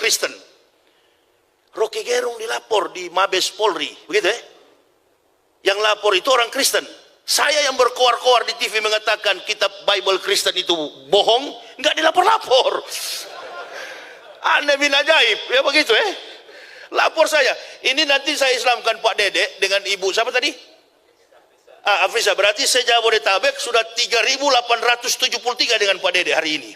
Kristen. Rocky Gerung dilapor di Mabes Polri, begitu ya? Yang lapor itu orang Kristen. Saya yang berkoar-koar di TV mengatakan kitab Bible Kristen itu bohong, nggak dilapor-lapor. Aneh bin ajaib, ya begitu ya? Lapor saya. Ini nanti saya Islamkan Pak Dedek dengan ibu siapa tadi? Afisa. Berarti saya Jabodetabek sudah 3.873 dengan Pak Dedek hari ini.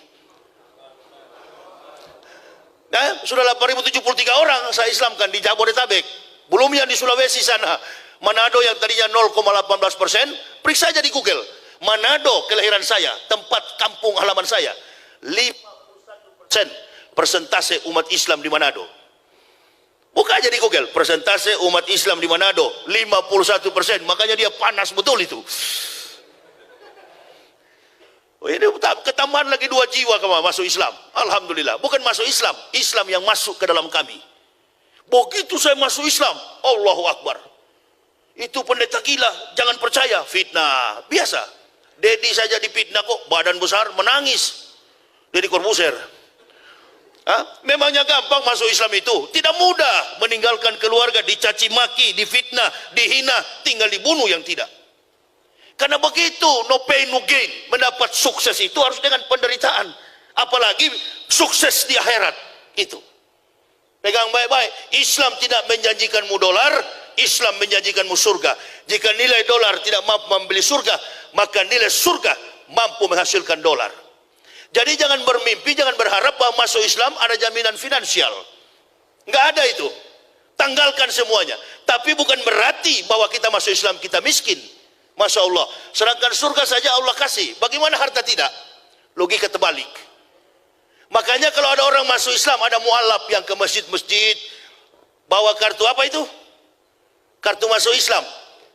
Nah, sudah 8.073 orang saya Islamkan di Jabodetabek. Belum yang di Sulawesi sana. Manado yang tadinya 0,18%, periksa aja di Google. Manado kelahiran saya, tempat kampung halaman saya. 51% persentase umat Islam di Manado. Buka aja di Google, persentase umat Islam di Manado 51%, makanya dia panas betul itu. Oh, ini ketambahan lagi 2 jiwa kemana masuk Islam. Alhamdulillah, bukan masuk Islam, Islam yang masuk ke dalam kami. Begitu saya masuk Islam, Allahu Akbar. Itu pendeta gila, jangan percaya, fitnah biasa. Dedi saja difitnah kok, badan besar menangis. Deddy Corbuzier. Memangnya gampang masuk Islam itu? Tidak mudah. Meninggalkan keluarga, dicaci maki, difitnah, dihina, tinggal dibunuh yang tidak. Karena begitu, no pain no gain. Mendapat sukses itu harus dengan penderitaan. Apalagi sukses di akhirat itu. Pegang baik-baik. Islam tidak menjanjikanmu dolar, Islam menjanjikanmu surga. Jika nilai dolar tidak mampu membeli surga, maka nilai surga mampu menghasilkan dolar. Jadi jangan bermimpi, jangan berharap bahwa masuk Islam ada jaminan finansial. Nggak ada itu. Tanggalkan semuanya. Tapi bukan berarti bahwa kita masuk Islam kita miskin. Masya Allah. Sedangkan surga saja Allah kasih. Bagaimana harta tidak? Logika terbalik. Makanya kalau ada orang masuk Islam, ada mualaf yang ke masjid-masjid, bawa kartu apa itu? Kartu masuk Islam.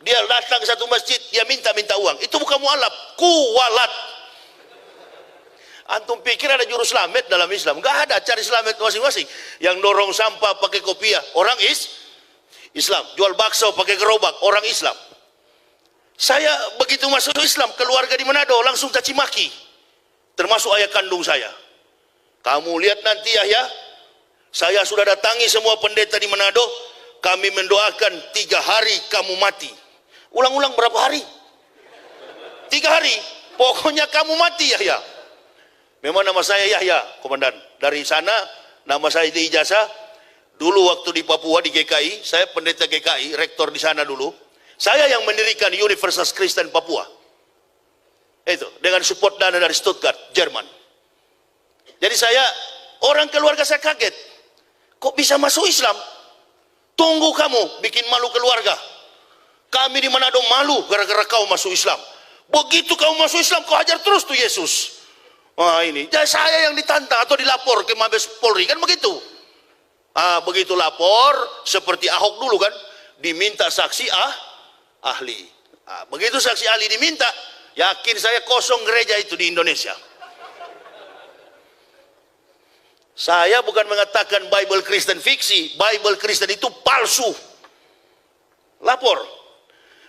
Dia datang ke satu masjid, dia minta uang. Itu bukan mualaf, kuwalat. Antum pikir ada juru selamat dalam Islam? Enggak ada, cari selamat masing-masing. Yang dorong sampah pakai kopiah, orang Islam. Jual bakso pakai gerobak, orang Islam. Saya begitu masuk Islam, keluarga di Manado langsung caci maki. Termasuk ayah kandung saya. Kamu lihat nanti Yahya, saya sudah datangi semua pendeta di Manado, kami mendoakan 3 hari kamu mati. Ulang-ulang berapa hari? 3 hari. Pokoknya kamu mati Yahya. Memang nama saya Yahya, komandan. Dari sana, nama saya di ijazah. Dulu waktu di Papua, di GKI, saya pendeta GKI, rektor di sana dulu. Saya yang mendirikan Universitas Kristen Papua. Itu, dengan support dana dari Stuttgart, Jerman. Jadi saya, orang keluarga saya kaget. Kok bisa masuk Islam? Tunggu kamu, bikin malu keluarga. Kami di Manado malu gara-gara kau masuk Islam. Begitu kau masuk Islam, kau hajar terus tuh Yesus. Wah ini, jadi saya yang ditantang atau dilapor ke Mabes Polri, kan begitu. Begitu lapor, seperti Ahok dulu kan, diminta saksi ahli. Begitu saksi ahli diminta, yakin saya kosong gereja itu di Indonesia. Saya bukan mengatakan Bible Kristen fiksi, Bible Kristen itu palsu. Lapor.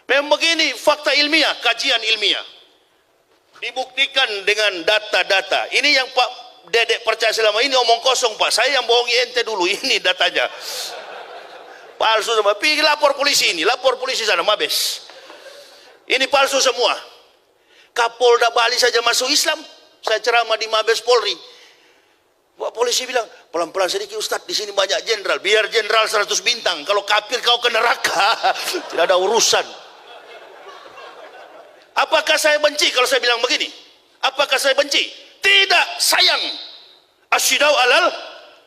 Memang begini, fakta ilmiah, kajian ilmiah. Dibuktikan dengan data-data. Ini yang Pak Dedek percaya selama ini omong kosong Pak. Saya yang bohongi ente dulu, ini datanya. Palsu semua. Pergi lapor polisi ini, lapor polisi sana, Mabes. Ini palsu semua. Kapolda Bali saja masuk Islam. Saya ceramah di Mabes Polri. Pak polisi bilang, pelan-pelan sedikit Ustadz, di sini banyak jenderal. Biar jenderal 100 bintang. Kalau kafir kau ke neraka. Tidak ada urusan. Apakah saya benci kalau saya bilang begini? Apakah saya benci? Tidak, sayang. Asyidau alal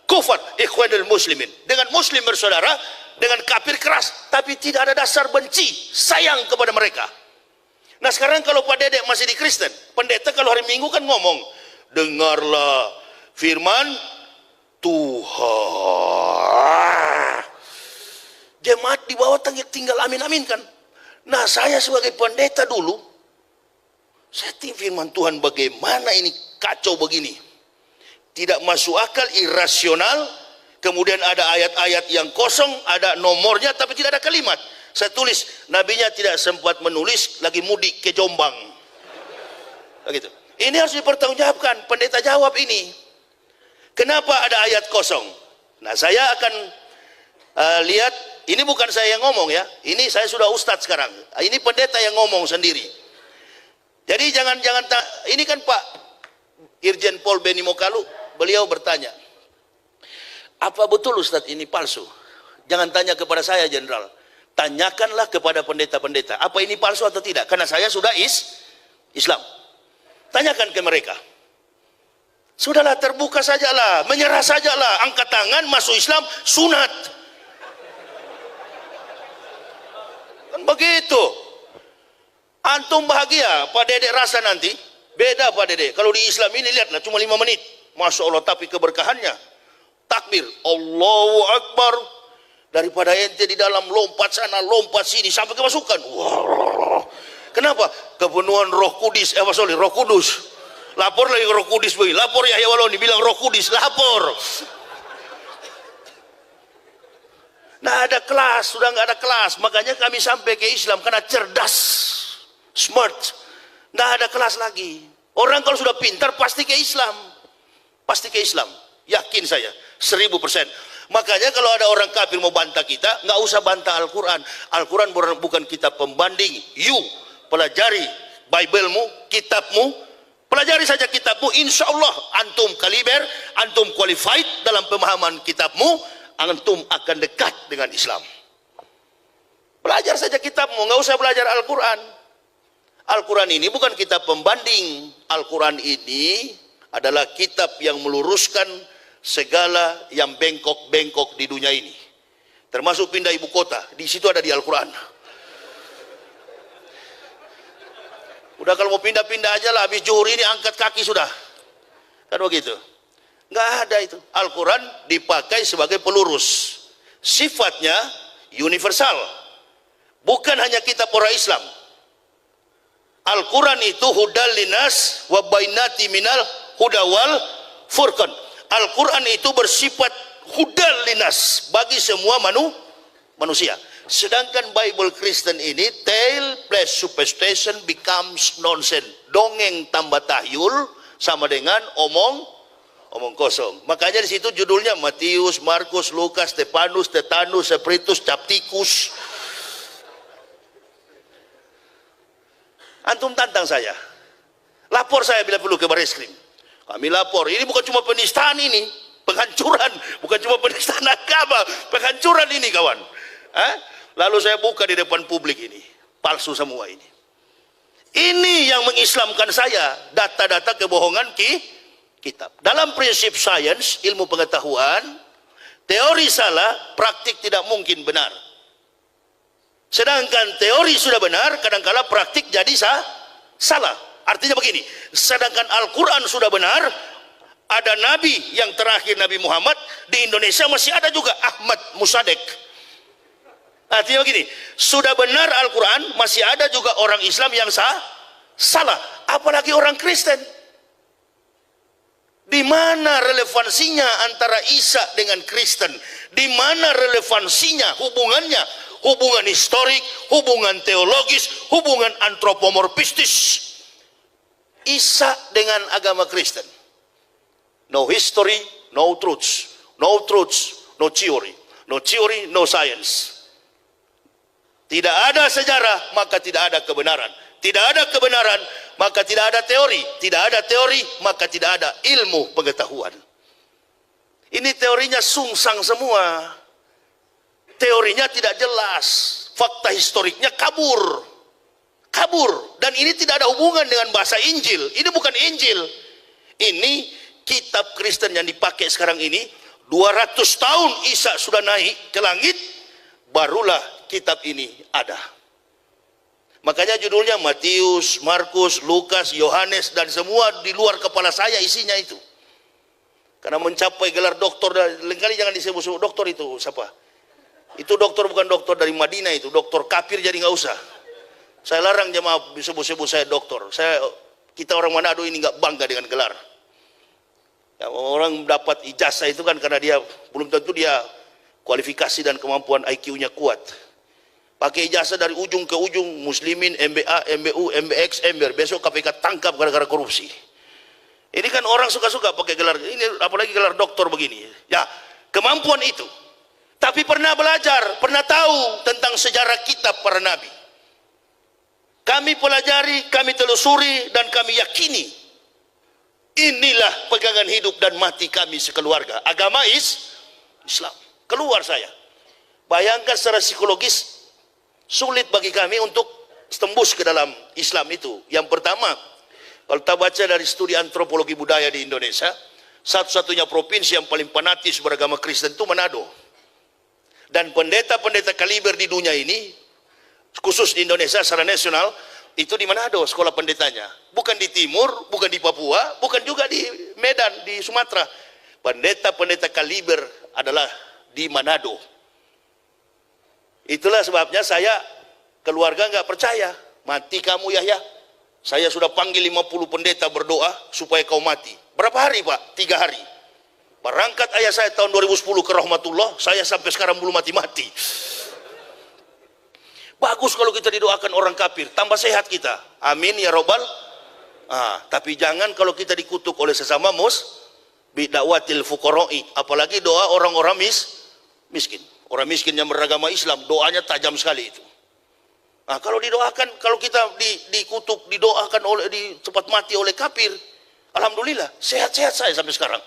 kufar ikhwanul muslimin. Dengan muslim bersaudara, dengan kafir keras, tapi tidak ada dasar benci, sayang kepada mereka. Nah sekarang kalau Pak Dedek masih di Kristen, pendeta kalau hari Minggu kan ngomong, dengarlah firman Tuhan. Jemaat di bawah tinggal amin-amin kan. Nah saya sebagai pendeta dulu, saya firman Tuhan bagaimana ini kacau begini. Tidak masuk akal, irasional. Kemudian ada ayat-ayat yang kosong, ada nomornya tapi tidak ada kalimat. Saya tulis, nabinya tidak sempat menulis, lagi mudik ke Jombang. Begitu. Ini harus dipertanggungjawabkan. Pendeta jawab ini. Kenapa ada ayat kosong? Nah, saya akan lihat, ini bukan saya yang ngomong ya, ini saya sudah ustadz sekarang, ini pendeta yang ngomong sendiri. Jadi jangan ini kan Pak Irjen Pol Benny Mokalu, beliau bertanya, apa betul Ustadz ini palsu? Jangan tanya kepada saya Jenderal, tanyakanlah kepada pendeta-pendeta, apa ini palsu atau tidak, karena saya sudah Islam. Tanyakan ke mereka. Sudahlah, terbuka sajalah, menyerah sajalah, angkat tangan, masuk Islam, sunat. Kan begitu. Antum bahagia, Pak Dedek rasa nanti, beda Pak Dedek. Kalau di Islam ini lihatlah, cuma 5 menit. Masya Allah, tapi keberkahannya. Takbir, Allahu Akbar. Daripada ente di dalam lompat sana, lompat sini, sampai kemasukan. Wow. Kenapa? Kepenuhan Roh Kudus, Roh Kudus. Lapor lagi Roh Kudus, lapor Yahya Waloni bilang Roh Kudus, lapor. Nah, ada kelas, sudah nggak ada kelas. Makanya kami sampai ke Islam karena cerdas, smart. Nggak ada kelas lagi. Orang kalau sudah pintar pasti ke Islam, pasti ke Islam. Yakin saya, 1000%. Makanya kalau ada orang kafir mau bantah kita, nggak usah bantah Al-Quran. Al-Quran bukan kitab pembanding. You pelajari Bible-mu, kitabmu. Pelajari saja kitabmu, insya Allah antum kaliber, antum qualified dalam pemahaman kitabmu, antum akan dekat dengan Islam. Belajar saja kitabmu, nggak usah belajar Al-Quran. Al-Quran ini bukan kitab pembanding. Al-Quran ini adalah kitab yang meluruskan segala yang bengkok-bengkok di dunia ini. Termasuk pindah ibu kota, di situ ada di Al-Quran. Udah kalau mau pindah-pindah aja lah, habis zuhur ini angkat kaki sudah. Kan begitu. Nggak ada itu. Al-Quran dipakai sebagai pelurus. Sifatnya universal. Bukan hanya kitab orang Islam. Al-Quran itu hudal linas wa bainati minal hudawal furqan. Al-Quran itu bersifat hudal linas bagi semua manusia. Sedangkan Bible Kristen ini tale plus superstition becomes nonsense. Dongeng tambah tahyul sama dengan omong kosong. Makanya di situ judulnya Matius, Markus, Lukas, Stefanus, Tetanus, Spiritus, Capticus. Antum tantang saya. Lapor saya bila perlu ke Bareskrim. Kami lapor. Ini bukan cuma penistaan ini, penghancuran, bukan cuma penistaan agama, penghancuran ini kawan. Lalu saya buka di depan publik ini, palsu semua ini. Ini yang mengislamkan saya, data-data kebohongan kitab. Dalam prinsip sains, ilmu pengetahuan, teori salah, praktik tidak mungkin benar. Sedangkan teori sudah benar, kadang-kala praktik jadi salah. Artinya begini, sedangkan Al-Quran sudah benar, ada nabi yang terakhir Nabi Muhammad, di Indonesia masih ada juga Ahmad Musadek. Artinya begini, sudah benar Al-Quran, masih ada juga orang Islam yang salah, apalagi orang Kristen. Di mana relevansinya antara Isa dengan Kristen? Di mana relevansinya, hubungannya? Hubungan historik, hubungan teologis, hubungan antropomorfistis. Isa dengan agama Kristen. No history, no truths. No truths, no theory. No theory, no science. Tidak ada sejarah, maka tidak ada kebenaran. Tidak ada kebenaran, maka tidak ada teori. Tidak ada teori, maka tidak ada ilmu pengetahuan. Ini teorinya sungsang semua. Teorinya tidak jelas. Fakta historiknya kabur. Dan ini tidak ada hubungan dengan bahasa Injil. Ini bukan Injil. Ini kitab Kristen yang dipakai sekarang ini. 200 tahun Isa sudah naik ke langit, barulah kitab ini ada. Makanya judulnya Matius, Markus, Lukas, Yohanes, dan semua di luar kepala saya isinya itu. Karena mencapai gelar doktor, lain kali jangan disebut-sebut doktor itu siapa? Itu doktor bukan doktor dari Madinah, itu doktor kafir, jadi nggak usah. Saya larang jemaah disebut-sebut saya doktor. Kita orang Manado ini nggak bangga dengan gelar. Ya, orang dapat ijazah itu kan karena dia belum tentu dia kualifikasi dan kemampuan IQ-nya kuat. Pakai ijazah dari ujung ke ujung, Muslimin, MBA, MBU, MBX, MBR. Besok KPK tangkap gara-gara korupsi. Ini kan orang suka-suka pakai gelar ini, apalagi gelar doktor begini. Ya, kemampuan itu. Tapi pernah belajar, pernah tahu tentang sejarah kitab para nabi. Kami pelajari, kami telusuri, dan kami yakini inilah pegangan hidup dan mati kami sekeluarga. Agama Islam. Keluar saya. Bayangkan secara psikologis, sulit bagi kami untuk tembus ke dalam Islam itu. Yang pertama, kalau kita baca dari studi antropologi budaya di Indonesia, satu-satunya provinsi yang paling fanatis beragama Kristen itu Manado. Dan pendeta-pendeta kaliber di dunia ini, khusus di Indonesia secara nasional, itu di Manado sekolah pendetanya. Bukan di timur, bukan di Papua, bukan juga di Medan, di Sumatera. Pendeta-pendeta kaliber adalah di Manado. Itulah sebabnya saya, keluarga nggak percaya. Mati kamu Yahya. Saya sudah panggil 50 pendeta berdoa supaya kau mati. Berapa hari Pak? 3 hari. Berangkat ayah saya tahun 2010 ke Rahmatullah, saya sampai sekarang belum mati-mati. Bagus kalau kita didoakan orang kafir, tambah sehat kita. Amin ya robbal. Tapi jangan kalau kita dikutuk oleh sesama bid'awatil fuqara'i, apalagi doa orang-orang miskin. Orang miskin yang beragama Islam, doanya tajam sekali itu. Kalau didoakan, kalau kita dikutuk, didoakan oleh cepat mati oleh kafir, alhamdulillah, sehat-sehat saya sampai sekarang.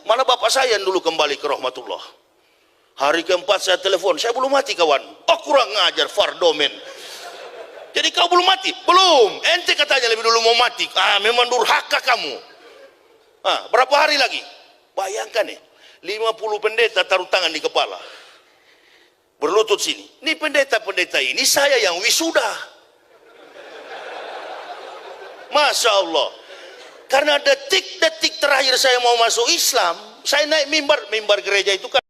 Mana bapak saya yang dulu kembali ke Rahmatullah. Hari keempat saya telepon, saya belum mati kawan. Oh kurang ngajar, fardomen. Jadi kau belum mati? Belum. Ente katanya lebih dulu mau mati. Memang durhaka kamu. Berapa hari lagi? Bayangkan 50 pendeta taruh tangan di kepala. Berlutut sini. Ini pendeta-pendeta ini saya yang wisuda. Masya Allah. Karena detik-detik terakhir saya mau masuk Islam, saya naik mimbar gereja itu kan